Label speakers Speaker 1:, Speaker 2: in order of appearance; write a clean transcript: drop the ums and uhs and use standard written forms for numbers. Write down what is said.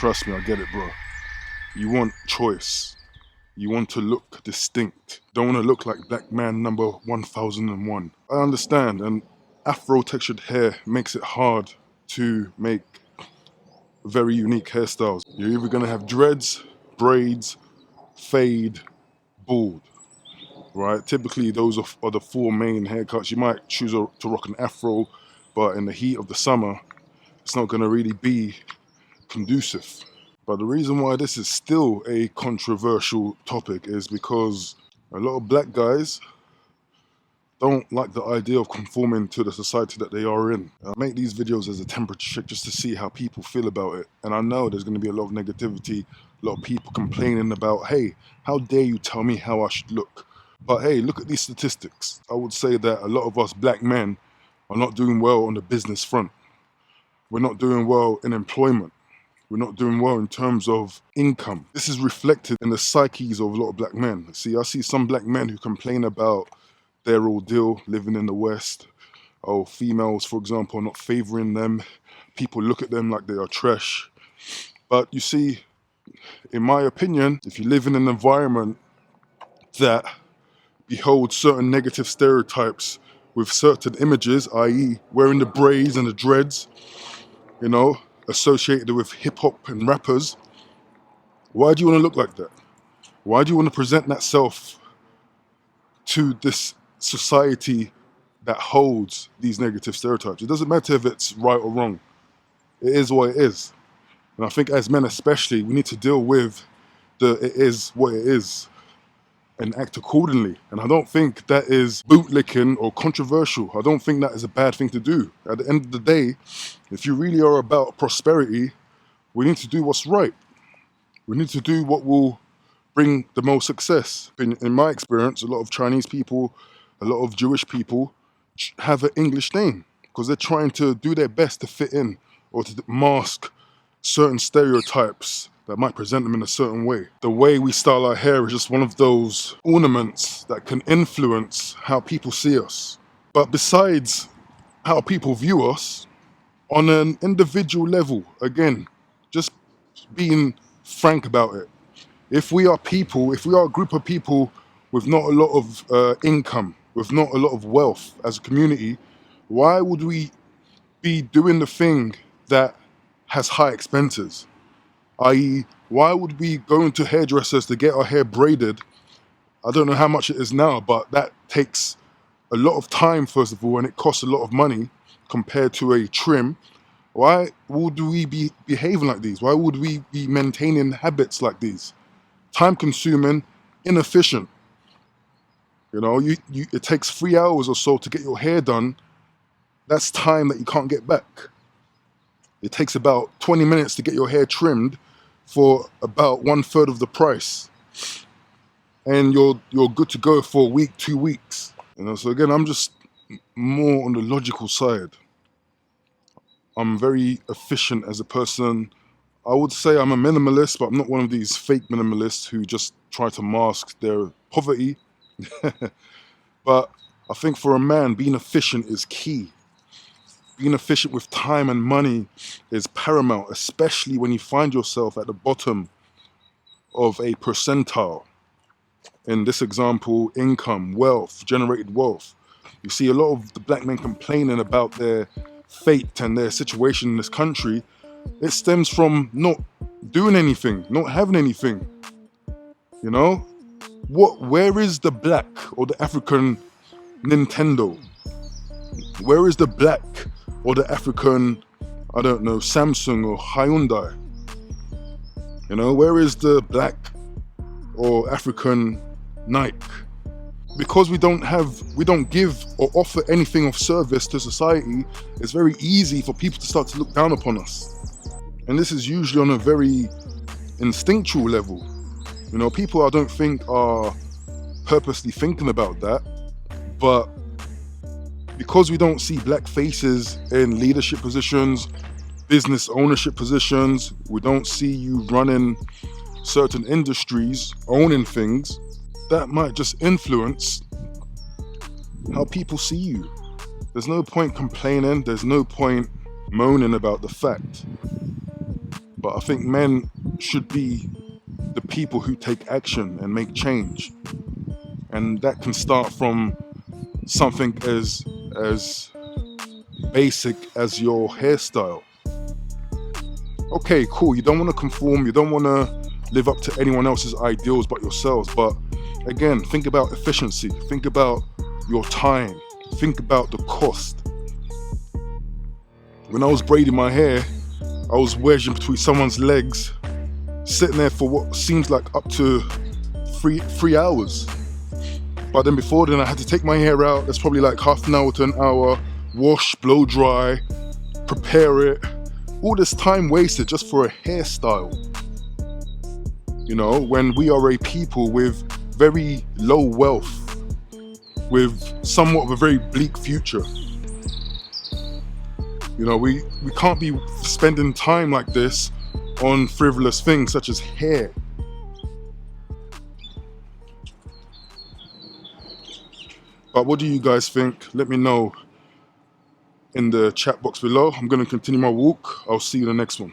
Speaker 1: trust me, I get it, bro. You want choice. You want to look distinct. Don't want to look like black man number 1001. I understand, and afro textured hair makes it hard to make very unique hairstyles. You're either going to have dreads, braids, fade, bald, right? Typically those are the four main haircuts. You might choose to rock an afro, but in the heat of the summer, it's not going to really be conducive. But the reason why this is still a controversial topic is because a lot of black guys don't like the idea of conforming to the society that they are in. I make these videos as a temperature check just to see how people feel about it. And I know there's going to be a lot of negativity, a lot of people complaining about, hey, how dare you tell me how I should look? But hey, look at these statistics. I would say that a lot of us black men are not doing well on the business front. We're not doing well in employment. We're not doing well in terms of income. This is reflected in the psyches of a lot of black men. See, I see some black men who complain about their ordeal living in the West. Oh, females, for example, are not favoring them. People look at them like they are trash. But you see, in my opinion, if you live in an environment that beholds certain negative stereotypes with certain images, i.e. wearing the braids and the dreads, you know, associated with hip hop and rappers, why do you want to look like that? Why do you want to present that self to this society that holds these negative stereotypes? It doesn't matter if it's right or wrong. It is what it is. And I think as men especially, we need to deal with the it is what it is and act accordingly. And I don't think that is bootlicking or controversial. I don't think that is a bad thing to do. At the end of the day, if you really are about prosperity, we need to do what's right. We need to do what will bring the most success. In my experience, a lot of Chinese people, a lot of Jewish people have an English name because they're trying to do their best to fit in or to mask certain stereotypes that might present them in a certain way. The way we style our hair is just one of those ornaments that can influence how people see us. But besides how people view us, on an individual level, again, just being frank about it. If we are a group of people with not a lot of income, with not a lot of wealth as a community, why would we be doing the thing that has high expenses? I.e., why would we go into hairdressers to get our hair braided? I don't know how much it is now, but that takes a lot of time, first of all, and it costs a lot of money compared to a trim. Why would we be behaving like these? Why would we be maintaining habits like these? Time consuming, inefficient. You know, it takes 3 hours or so to get your hair done. That's time that you can't get back. It takes about 20 minutes to get your hair trimmed for about 1/3 of the price. And you're good to go for a week, 2 weeks. You know, so again, I'm just more on the logical side. I'm very efficient as a person. I would say I'm a minimalist, but I'm not one of these fake minimalists who just try to mask their poverty. But I think for a man, being efficient is key. Being efficient with time and money is paramount, especially when you find yourself at the bottom of a percentile. In this example, income, wealth, generated wealth. You see a lot of the black men complaining about their fate and their situation in this country. It stems from not doing anything, not having anything. You know? Where is the black or the African Nintendo? Where is the black or the African, I don't know, Samsung or Hyundai? You know, where is the black or African Nike? Because we don't give or offer anything of service to society, it's very easy for people to start to look down upon us. And this is usually on a very instinctual level. You know, people I don't think are purposely thinking about that, but because we don't see black faces in leadership positions, business ownership positions, we don't see you running certain industries, owning things, that might just influence how people see you. There's no point complaining, there's no point moaning about the fact. But I think men should be the people who take action and make change. And that can start from something as basic as your hairstyle. Okay, cool. You don't want to conform, you don't want to live up to anyone else's ideals but yourselves. But again, think about efficiency, think about your time, think about the cost. When I was braiding my hair, I was wedging between someone's legs, sitting there for what seems like up to three hours. But then before then, I had to take my hair out. That's probably like half an hour to an hour, wash, blow dry, prepare it. All this time wasted just for a hairstyle. You know, when we are a people with very low wealth, with somewhat of a very bleak future. You know, we can't be spending time like this on frivolous things such as hair. But what do you guys think? Let me know in the chat box below. I'm going to continue my walk. I'll see you in the next one.